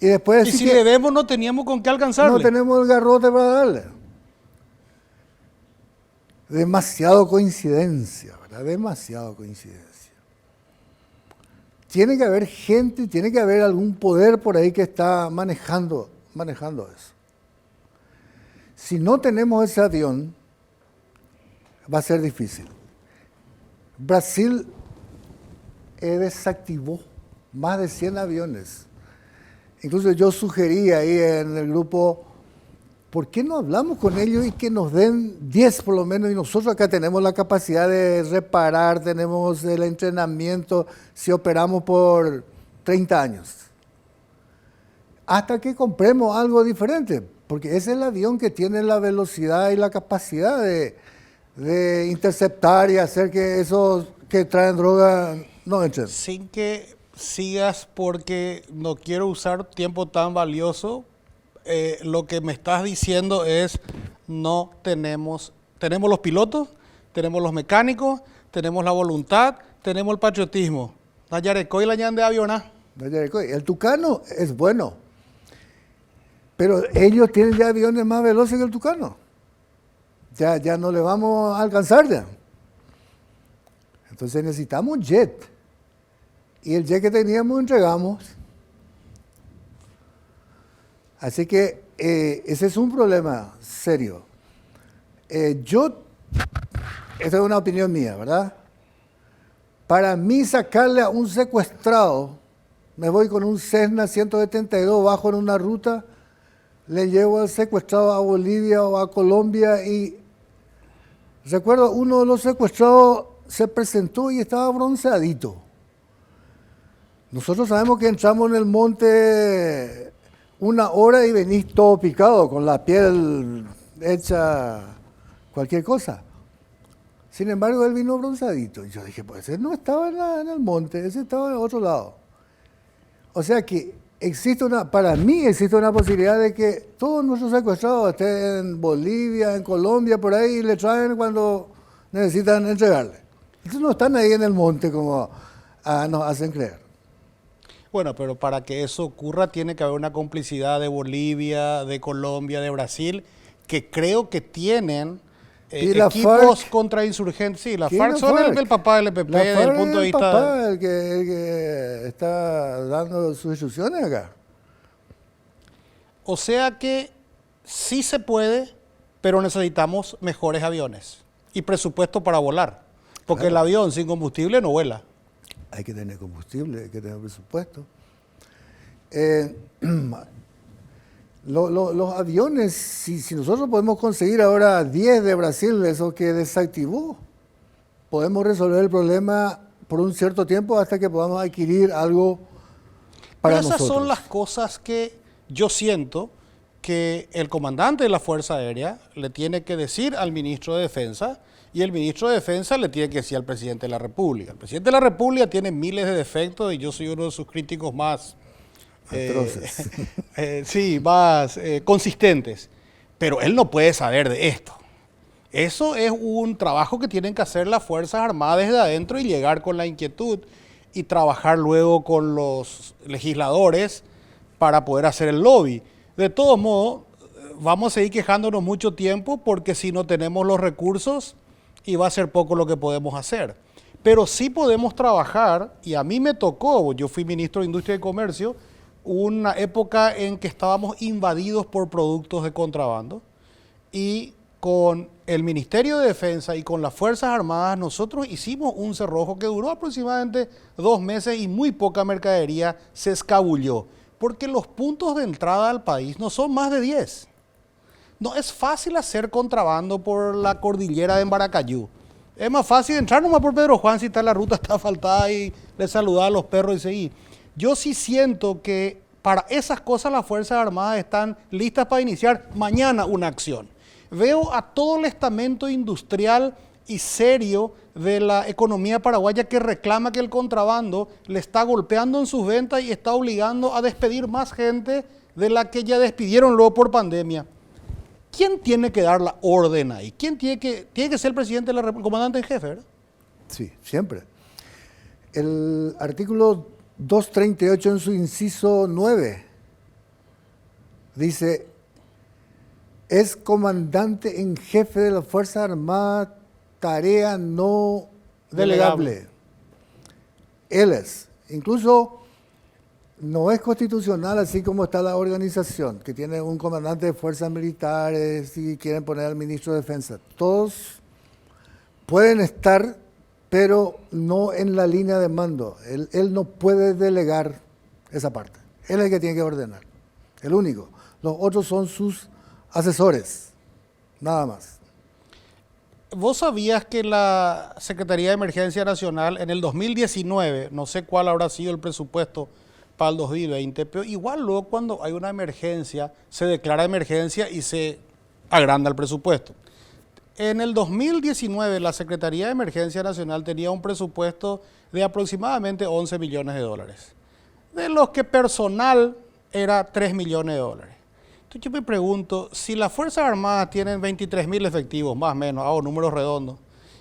y después... Y si le vemos no teníamos con qué alcanzarle. No tenemos el garrote para darle. Demasiado coincidencia, ¿verdad? Demasiado coincidencia. Tiene que haber gente, tiene que haber algún poder por ahí que está manejando eso. Si no tenemos ese avión, va a ser difícil. Brasil desactivó más de 100 aviones. Incluso yo sugerí ahí en el grupo: ¿por qué no hablamos con ellos y que nos den 10 por lo menos? Y nosotros acá tenemos la capacidad de reparar, tenemos el entrenamiento, si operamos por 30 años. Hasta que compremos algo diferente, porque ese es el avión que tiene la velocidad y la capacidad de de interceptar y hacer que esos que traen droga no entren. Sin que sigas, porque no quiero usar tiempo tan valioso, lo que me estás diciendo es no tenemos los pilotos, tenemos los mecánicos, tenemos la voluntad, tenemos el patriotismo. La Yarecoy y la Ñan de Aviona. El Tucano es bueno, pero ellos tienen ya aviones más veloces que el Tucano. Ya no le vamos a alcanzar ya. Entonces necesitamos un jet. Y el jet que teníamos entregamos. Así que ese es un problema serio. Esta es una opinión mía, ¿verdad? Para mí sacarle a un secuestrado, me voy con un Cessna 172, bajo en una ruta, le llevo al secuestrado a Bolivia o a Colombia y recuerdo uno de los secuestrados se presentó y estaba bronceadito. Nosotros sabemos que entramos en el monte 1 hora y venís todo picado, con la piel hecha cualquier cosa. Sin embargo, él vino bronceadito. Y yo dije, pues ese no estaba en el monte, ese estaba en otro lado. O sea que para mí existe una posibilidad de que todos nuestros secuestrados estén en Bolivia, en Colombia, por ahí, y le traen cuando necesitan entregarle. Entonces no están ahí en el monte como nos hacen creer. Bueno, pero para que eso ocurra tiene que haber una complicidad de Bolivia, de Colombia, de Brasil, que creo que tienen equipos contrainsurgentes. Sí, la FARC son el papá del EPP desde el punto de vista... Papá, el que está dando sus instrucciones acá. O sea que sí se puede, pero necesitamos mejores aviones y presupuesto para volar, porque claro, el avión sin combustible no vuela. Hay que tener combustible, hay que tener presupuesto. Los aviones, si nosotros podemos conseguir ahora 10 de Brasil, eso que desactivó, podemos resolver el problema por un cierto tiempo hasta que podamos adquirir algo para nosotros. Esas son las cosas que yo siento que el comandante de la Fuerza Aérea le tiene que decir al ministro de Defensa, y el ministro de Defensa le tiene que decir al presidente de la República. El presidente de la República tiene miles de defectos y yo soy uno de sus críticos más más consistentes. Pero él no puede saber de esto. Eso es un trabajo que tienen que hacer las Fuerzas Armadas desde adentro y llegar con la inquietud y trabajar luego con los legisladores para poder hacer el lobby. De todos modos, vamos a seguir quejándonos mucho tiempo porque si no tenemos los recursos, y va a ser poco lo que podemos hacer. Pero sí podemos trabajar, y a mí me tocó, yo fui ministro de Industria y Comercio, una época en que estábamos invadidos por productos de contrabando, y con el Ministerio de Defensa y con las Fuerzas Armadas nosotros hicimos un cerrojo que duró aproximadamente 2 meses y muy poca mercadería se escabulló, porque los puntos de entrada al país no son más de 10. No es fácil hacer contrabando por la cordillera de Embaracayú. Es más fácil entrar nomás por Pedro Juan si está la ruta está asfaltada y le saludar a los perros y seguir. Yo sí siento que para esas cosas las Fuerzas Armadas están listas para iniciar mañana una acción. Veo a todo el estamento industrial y serio de la economía paraguaya que reclama que el contrabando le está golpeando en sus ventas y está obligando a despedir más gente de la que ya despidieron luego por pandemia. ¿Quién tiene que dar la orden ahí? ¿Quién tiene que ser el presidente de la República, el comandante en jefe, ¿verdad? Sí, siempre. El artículo 238 en su inciso 9 dice, es comandante en jefe de la Fuerza Armada, tarea no delegable. Él es. Incluso no es constitucional así como está la organización, que tiene un comandante de fuerzas militares y quieren poner al ministro de Defensa. Todos pueden estar, pero no en la línea de mando. Él no puede delegar esa parte. Él es el que tiene que ordenar. El único. Los otros son sus asesores. Nada más. ¿Vos sabías que la Secretaría de Emergencia Nacional en el 2019, no sé cuál habrá sido el presupuesto para el 2020, pero igual luego cuando hay una emergencia, se declara emergencia y se agranda el presupuesto? En el 2019, la Secretaría de Emergencia Nacional tenía un presupuesto de aproximadamente 11 millones de dólares, de los que personal era 3 millones de dólares. Entonces yo me pregunto, si las Fuerzas Armadas tienen 23.000 efectivos, más o menos, hago números redondos,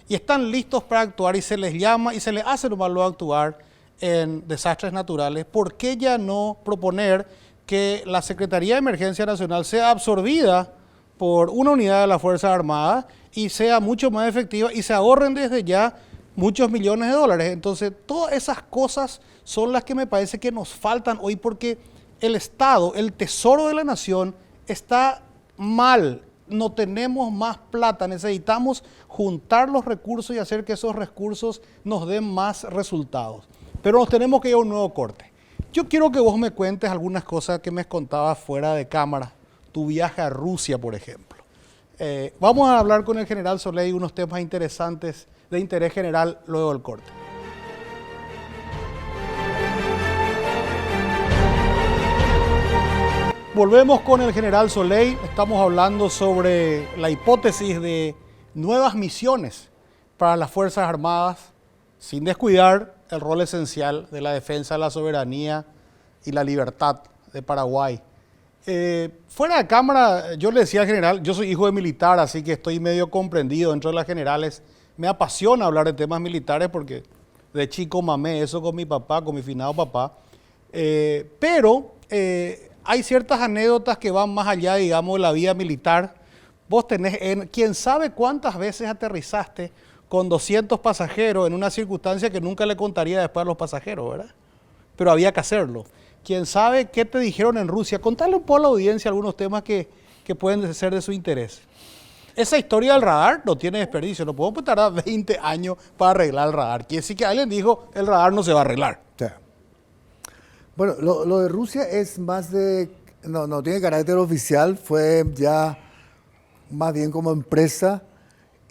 y están listos para actuar y se les llama y se les hace nomás luego actuar en desastres naturales, ¿por qué ya no proponer que la Secretaría de Emergencia Nacional sea absorbida por una unidad de las Fuerzas Armadas y sea mucho más efectiva y se ahorren desde ya muchos millones de dólares? Entonces, todas esas cosas son las que me parece que nos faltan hoy porque el Estado, el tesoro de la nación, está mal. No tenemos más plata, necesitamos juntar los recursos y hacer que esos recursos nos den más resultados. Pero nos tenemos que ir a un nuevo corte. Yo quiero que vos me cuentes algunas cosas que me contabas fuera de cámara. Tu viaje a Rusia, por ejemplo. Vamos a hablar con el general Soley unos temas interesantes de interés general luego del corte. Volvemos con el general Soley. Estamos hablando sobre la hipótesis de nuevas misiones para las Fuerzas Armadas, sin descuidar el rol esencial de la defensa de la soberanía y la libertad de Paraguay. Fuera de cámara, yo le decía al general, yo soy hijo de militar, así que estoy medio comprendido dentro de las generales. Me apasiona hablar de temas militares porque de chico mamé eso con mi papá, con mi finado papá. Pero hay ciertas anécdotas que van más allá, digamos, de la vida militar. Vos tenés, quién sabe cuántas veces aterrizaste con 200 pasajeros en una circunstancia que nunca le contaría después a los pasajeros, ¿verdad? Pero había que hacerlo. Quién sabe qué te dijeron en Rusia. Contale un poco a la audiencia algunos temas que pueden ser de su interés. Esa historia del radar no tiene desperdicio. No podemos tardar 20 años para arreglar el radar. Quiere decir que alguien dijo, el radar no se va a arreglar. Sí. Bueno, lo de Rusia es más de... No tiene carácter oficial, fue ya más bien como empresa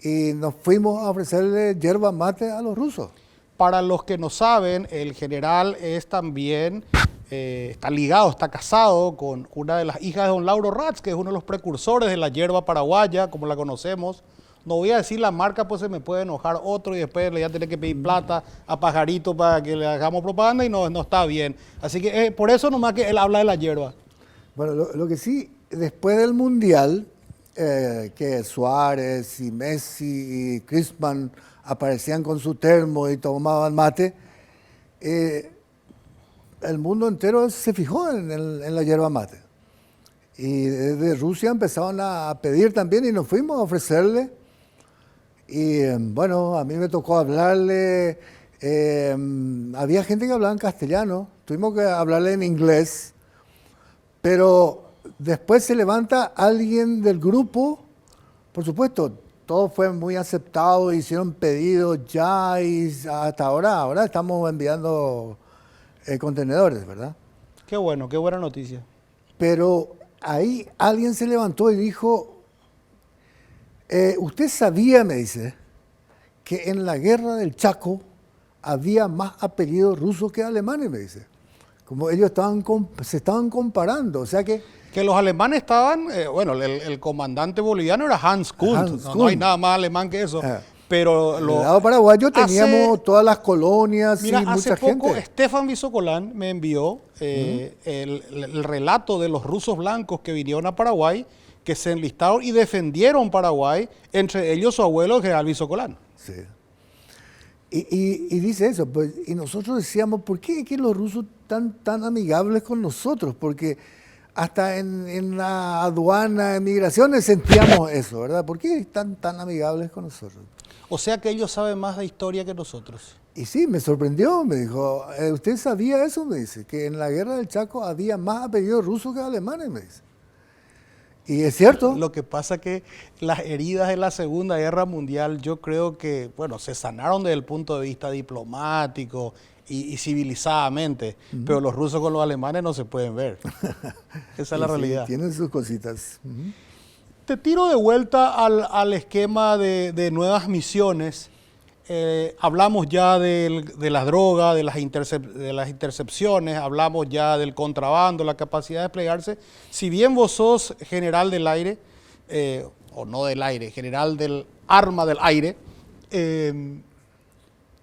y nos fuimos a ofrecerle yerba mate a los rusos. Para los que no saben, el general es también, está ligado, está casado con una de las hijas de don Lauro Ratz, que es uno de los precursores de la yerba paraguaya, como la conocemos. No voy a decir la marca, pues se me puede enojar otro y después le voy a tener que pedir plata a Pajarito para que le hagamos propaganda y no está bien. Así que por eso nomás que él habla de la yerba. Bueno, lo que sí, después del Mundial, que Suárez y Messi y Griezmann aparecían con su termo y tomaban mate, el mundo entero se fijó en la yerba mate. Y desde Rusia empezaron a pedir también y nos fuimos a ofrecerle. Y bueno, a mí me tocó hablarle, había gente que hablaba en castellano, tuvimos que hablarle en inglés, pero después se levanta alguien del grupo, por supuesto, todo fue muy aceptado, hicieron pedidos ya y hasta ahora estamos enviando contenedores, ¿verdad? Qué bueno, qué buena noticia. Pero ahí alguien se levantó y dijo, usted sabía, me dice, que en la guerra del Chaco había más apellidos rusos que alemanes, me dice. Como ellos se estaban comparando, o sea que... Que los alemanes estaban, bueno, el comandante boliviano era Hans Kunt, no hay nada más alemán que eso. Pero del lado paraguayo teníamos todas las colonias y mucha hace poco gente. Stefan Visocolán me envió el relato de los rusos blancos que vinieron a Paraguay, que se enlistaron y defendieron Paraguay, entre ellos su abuelo, el general Visocolán. Sí. Y dice eso, pues, y nosotros decíamos, ¿por qué que los rusos tan amigables con nosotros? Porque hasta en la aduana, en migraciones sentíamos eso, ¿verdad? ¿Por qué están tan amigables con nosotros? O sea que ellos saben más de historia que nosotros. Y sí, me sorprendió, me dijo, ¿usted sabía eso? Me dice, que en la guerra del Chaco había más apellidos rusos que alemanes, me dice. Y es cierto. Lo que pasa que las heridas de la Segunda Guerra Mundial yo creo que, bueno, se sanaron desde el punto de vista diplomático y civilizadamente, pero los rusos con los alemanes no se pueden ver. Esa es la realidad. Tienen sus cositas. Te tiro de vuelta al esquema de nuevas misiones. Hablamos ya de las drogas, de las intercepciones, hablamos ya del contrabando, la capacidad de desplegarse. Si bien vos sos general del aire, o no del aire, general del arma del aire.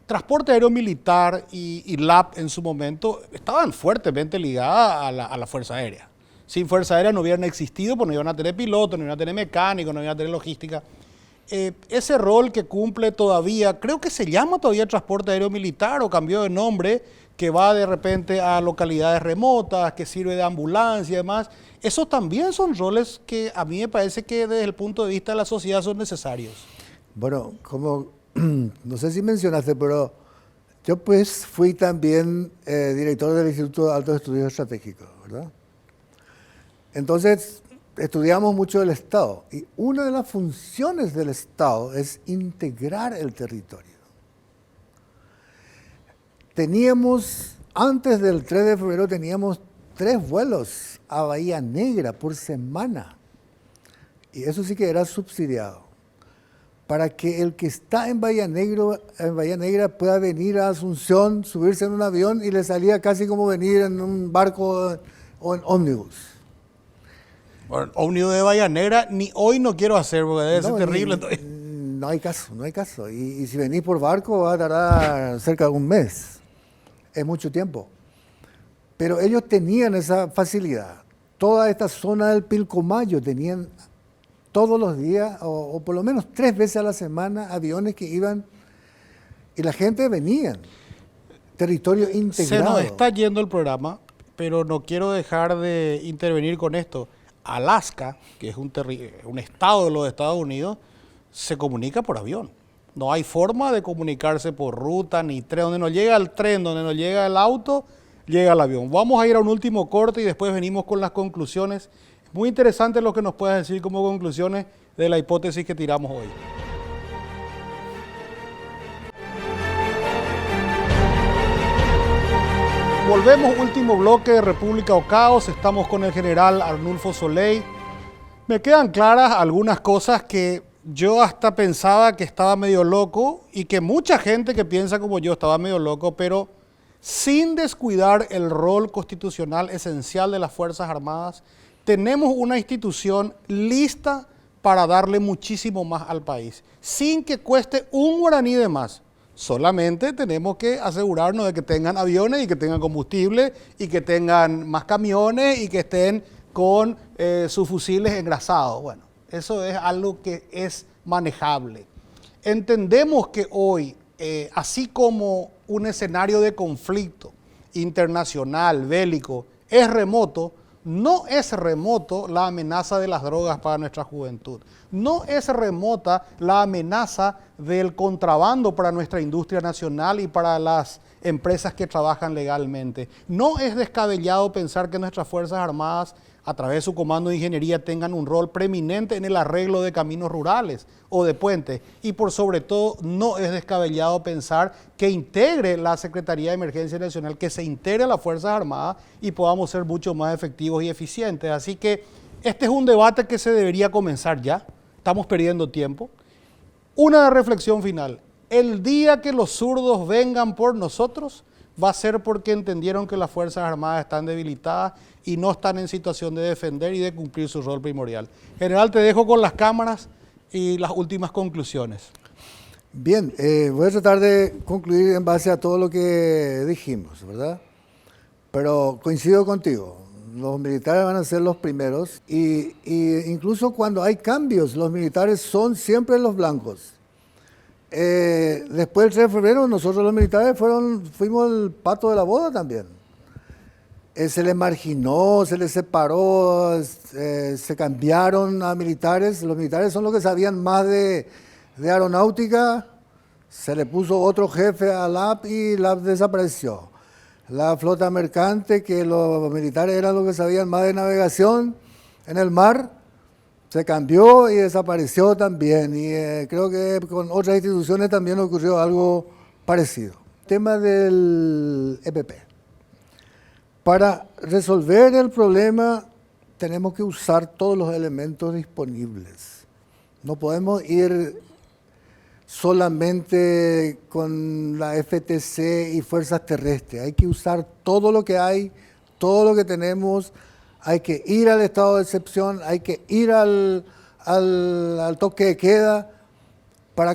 Transporte aéreo militar y LAP en su momento estaban fuertemente ligadas a la Fuerza Aérea. Sin Fuerza Aérea no hubieran existido, pues no iban a tener pilotos, no iban a tener mecánicos, no iban a tener logística. Ese rol que cumple todavía, creo que se llama todavía transporte aéreo militar o cambió de nombre, que va de repente a localidades remotas, que sirve de ambulancia y demás. Esos también son roles que a mí me parece que desde el punto de vista de la sociedad son necesarios. Bueno, como no sé si mencionaste, pero yo pues fui también director del Instituto de Altos Estudios Estratégicos, ¿verdad? Entonces, estudiamos mucho del Estado y una de las funciones del Estado es integrar el territorio. Teníamos, antes del 3 de febrero, teníamos 3 vuelos a Bahía Negra por semana y eso sí que era subsidiado, para que el que está en Bahía Negra pueda venir a Asunción, subirse en un avión y le salía casi como venir en un barco o en ómnibus. Bueno, ómnibus de Bahía Negra ni hoy no quiero hacer porque debe ser terrible. No hay caso, no hay caso. Y si venís por barco va a tardar cerca de un mes. Es mucho tiempo. Pero ellos tenían esa facilidad. Toda esta zona del Pilcomayo tenían todos los días, o por lo menos 3 veces a la semana, aviones que iban y la gente venía. Territorio integrado. Se nos está yendo el programa, pero no quiero dejar de intervenir con esto. Alaska, que es un estado de los Estados Unidos, se comunica por avión. No hay forma de comunicarse por ruta ni tren. Donde no llega el tren, donde no llega el auto, llega el avión. Vamos a ir a un último corte y después venimos con las conclusiones. Muy interesante lo que nos puedas decir como conclusiones de la hipótesis que tiramos hoy. Volvemos, último bloque de República o Caos. Estamos con el general Arnulfo Soleil. Me quedan claras algunas cosas que yo hasta pensaba que estaba medio loco y que mucha gente que piensa como yo estaba medio loco, pero sin descuidar el rol constitucional esencial de las Fuerzas Armadas, tenemos una institución lista para darle muchísimo más al país, sin que cueste un guaraní de más. Solamente tenemos que asegurarnos de que tengan aviones y que tengan combustible y que tengan más camiones y que estén con sus fusiles engrasados. Bueno, eso es algo que es manejable. Entendemos que hoy, así como un escenario de conflicto internacional, bélico, es remoto, no es remoto la amenaza de las drogas para nuestra juventud. No es remota la amenaza del contrabando para nuestra industria nacional y para las empresas que trabajan legalmente. No es descabellado pensar que nuestras Fuerzas Armadas, a través de su Comando de Ingeniería, tengan un rol preeminente en el arreglo de caminos rurales o de puentes. Y por sobre todo, no es descabellado pensar que integre la Secretaría de Emergencia Nacional, que se integre a las Fuerzas Armadas y podamos ser mucho más efectivos y eficientes. Así que este es un debate que se debería comenzar ya. Estamos perdiendo tiempo. Una reflexión final. El día que los zurdos vengan por nosotros, va a ser porque entendieron que las Fuerzas Armadas están debilitadas y no están en situación de defender y de cumplir su rol primordial. General, te dejo con las cámaras y las últimas conclusiones. Bien, voy a tratar de concluir en base a todo lo que dijimos, ¿verdad? Pero coincido contigo, los militares van a ser los primeros y incluso cuando hay cambios, los militares son siempre los blancos. Después del 3 de febrero, nosotros los militares fuimos el pato de la boda también. Se les marginó, se les separó, se cambiaron a militares. Los militares son los que sabían más de aeronáutica. Se le puso otro jefe a LAP y LAP desapareció. La flota mercante, que los militares eran los que sabían más de navegación en el mar, se cambió y desapareció también. Y creo que con otras instituciones también ocurrió algo parecido. Tema del EPP. Para resolver el problema tenemos que usar todos los elementos disponibles. No podemos ir solamente con la FTC y fuerzas terrestres. Hay que usar todo lo que hay, todo lo que tenemos. Hay que ir al estado de excepción, hay que ir al toque de queda.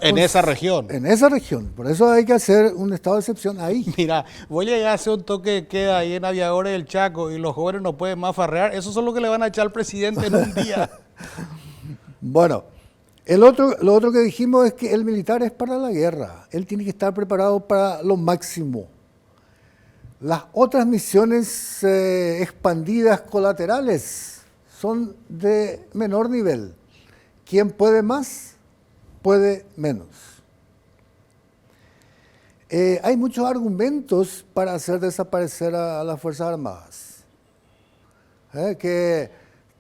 En esa región. En esa región. Por eso hay que hacer un estado de excepción ahí. Mira, voy a llegar a hacer un toque de queda ahí en Aviadores del Chaco y los jóvenes no pueden más farrear. Eso es lo que le van a echar al presidente en un día. Bueno, lo otro que dijimos es que el militar es para la guerra. Él tiene que estar preparado para lo máximo. Las otras misiones expandidas colaterales son de menor nivel. ¿Quién puede más? Puede menos. Hay muchos argumentos para hacer desaparecer a las Fuerzas Armadas.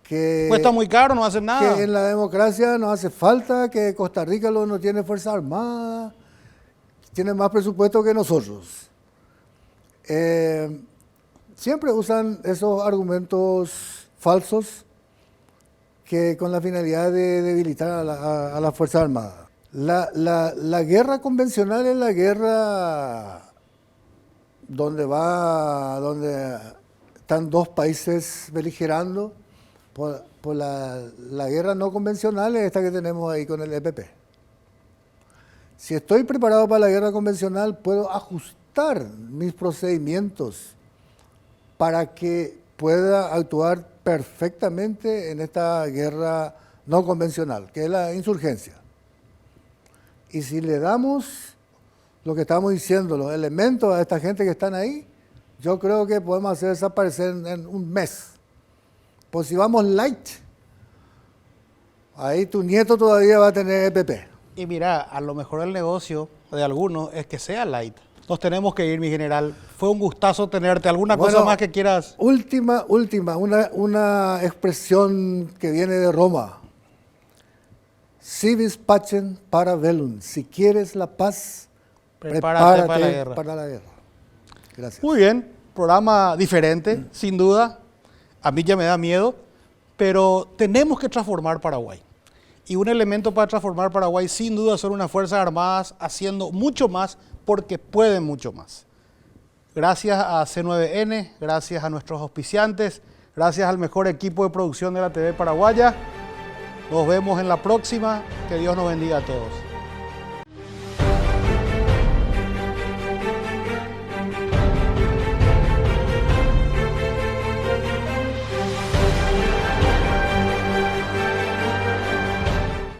Cuesta muy caro, no hacen nada. Que en la democracia no hace falta, que Costa Rica no tiene Fuerza Armada, tiene más presupuesto que nosotros. Siempre usan esos argumentos falsos que con la finalidad de debilitar a la Fuerza Armada. La guerra convencional es la guerra donde están dos países beligerando. Por la guerra no convencional es esta que tenemos ahí con el EPP. Si estoy preparado para la guerra convencional, puedo ajustar mis procedimientos para que pueda actuar perfectamente en esta guerra no convencional, que es la insurgencia. Y si le damos lo que estamos diciendo, los elementos a esta gente que están ahí, yo creo que podemos hacer desaparecer en un mes. Pues si vamos light, ahí tu nieto todavía va a tener EPP. Y mira, a lo mejor el negocio de algunos es que sea light. Nos tenemos que ir, mi general. Fue un gustazo tenerte. ¿Alguna cosa más que quieras? Última, una expresión que viene de Roma. Si vis pacem para bellum. Si quieres la paz, prepárate para la guerra. Gracias. Muy bien, programa diferente, sin duda. A mí ya me da miedo, pero tenemos que transformar Paraguay. Y un elemento para transformar Paraguay, sin duda, son unas Fuerzas Armadas haciendo mucho más porque pueden mucho más. Gracias a C9N, gracias a nuestros auspiciantes, gracias al mejor equipo de producción de la TV paraguaya. Nos vemos en la próxima. Que Dios nos bendiga a todos.